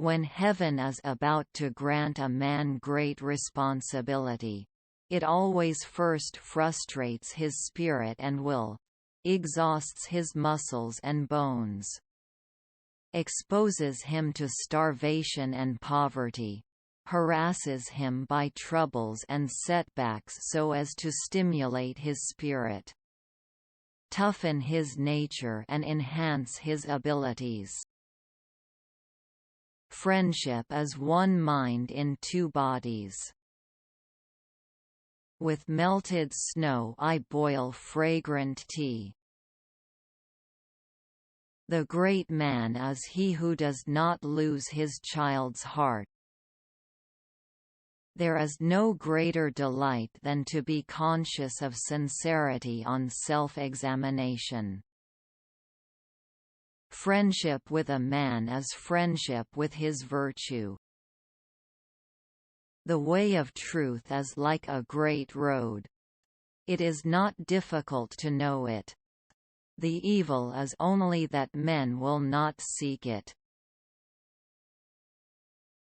When heaven is about to grant a man great responsibility, it always first frustrates his spirit and will, exhausts his muscles and bones, exposes him to starvation and poverty, harasses him by troubles and setbacks so as to stimulate his spirit, toughen his nature and enhance his abilities. Friendship is one mind in two bodies. With melted snow I boil fragrant tea. The great man is he who does not lose his child's heart. There is no greater delight than to be conscious of sincerity on self-examination. Friendship with a man is friendship with his virtue. The way of truth is like a great road. It is not difficult to know it. The evil is only that men will not seek it.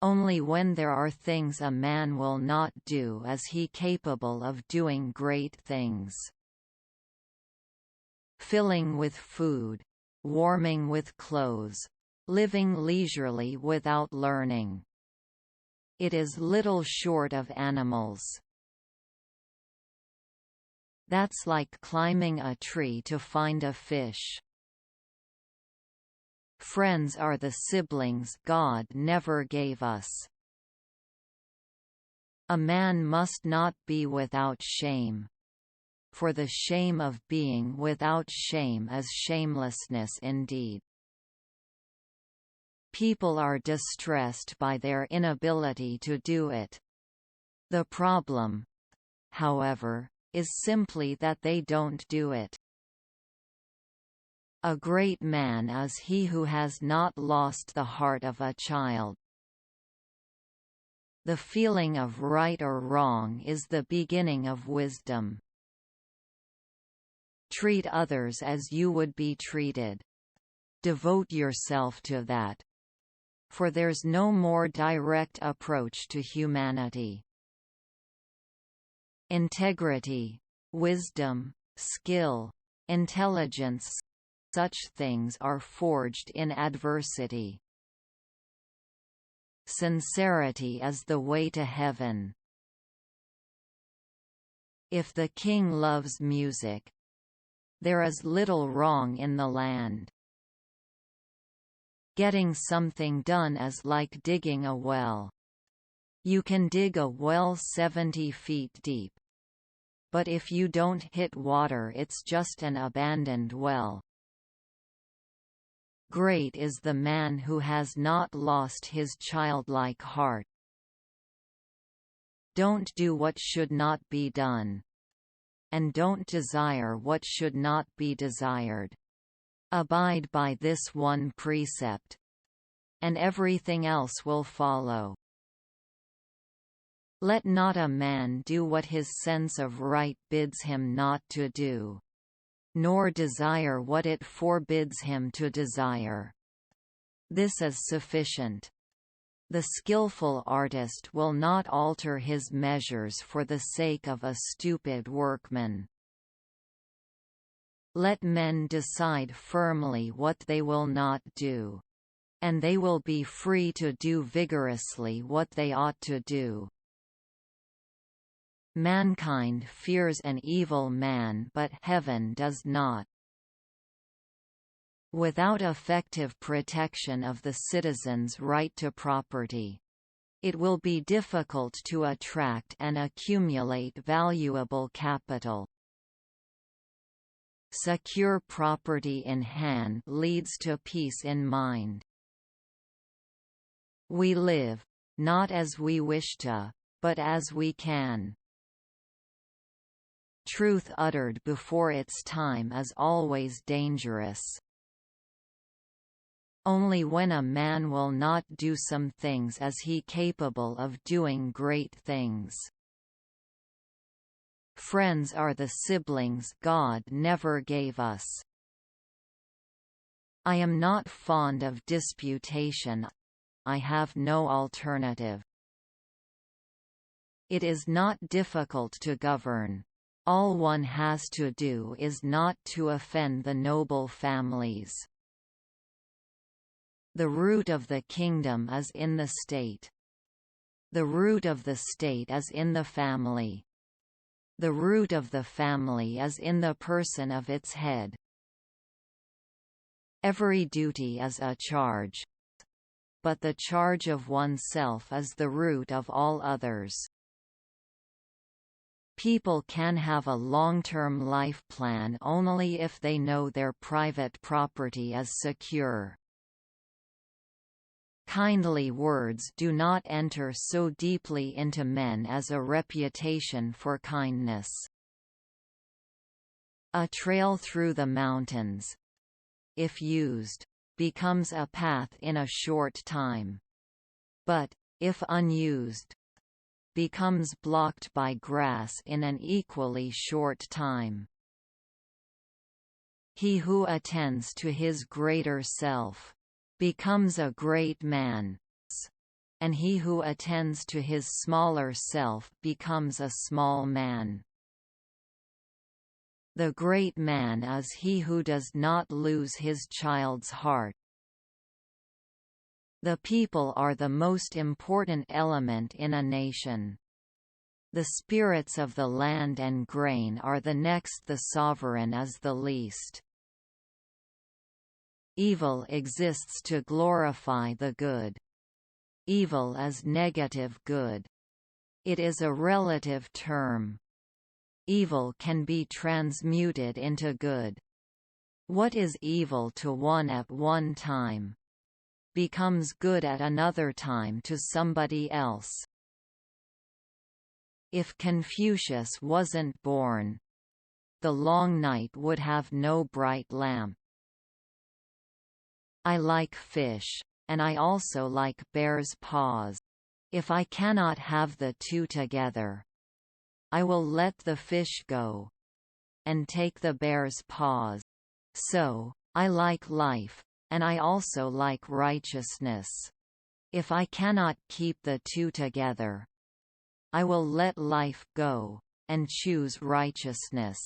Only when there are things a man will not do is he capable of doing great things. Filling with food, warming with clothes, living leisurely without learning. It is little short of animals. That's like climbing a tree to find a fish. Friends are the siblings God never gave us. A man must not be without shame. For the shame of being without shame is shamelessness indeed. People are distressed by their inability to do it. The problem, however, is simply that they don't do it. A great man is he who has not lost the heart of a child. The feeling of right or wrong is the beginning of wisdom. Treat others as you would be treated. Devote yourself to that. For there's no more direct approach to humanity. Integrity, wisdom, skill, intelligence, such things are forged in adversity. Sincerity is the way to heaven. If the king loves music, there is little wrong in the land. Getting something done is like digging a well. You can dig a well 70 feet deep. But if you don't hit water, it's just an abandoned well. Great is the man who has not lost his childlike heart. Don't do what should not be done. And don't desire what should not be desired. Abide by this one precept, and everything else will follow. Let not a man do what his sense of right bids him not to do, nor desire what it forbids him to desire. This is sufficient. The skillful artist will not alter his measures for the sake of a stupid workman. Let men decide firmly what they will not do, and they will be free to do vigorously what they ought to do. Mankind fears an evil man, but heaven does not. Without effective protection of the citizens' right to property, it will be difficult to attract and accumulate valuable capital. Secure property in hand leads to peace in mind. We live, not as we wish to, but as we can. Truth uttered before its time is always dangerous. Only when a man will not do some things is he capable of doing great things. Friends are the siblings God never gave us. I am not fond of disputation. I have no alternative. It is not difficult to govern. All one has to do is not to offend the noble families. The root of the kingdom is in the state. The root of the state is in the family. The root of the family is in the person of its head. Every duty is a charge. But the charge of oneself is the root of all others. People can have a long-term life plan only if they know their private property is secure. Kindly words do not enter so deeply into men as a reputation for kindness. A trail through the mountains, if used, becomes a path in a short time. But, if unused, becomes blocked by grass in an equally short time. He who attends to his greater self becomes a great man, and he who attends to his smaller self becomes a small man. The great man is he who does not lose his child's heart. The people are the most important element in a nation. The spirits of the land and grain are the next, the sovereign is the least. Evil exists to glorify the good. Evil is negative good. It is a relative term. Evil can be transmuted into good. What is evil to one at one time becomes good at another time to somebody else. If Confucius wasn't born, the long night would have no bright lamp. I like fish, and I also like bear's paws. If I cannot have the two together, I will let the fish go and take the bear's paws. So, I like life, and I also like righteousness. If I cannot keep the two together, I will let life go and choose righteousness.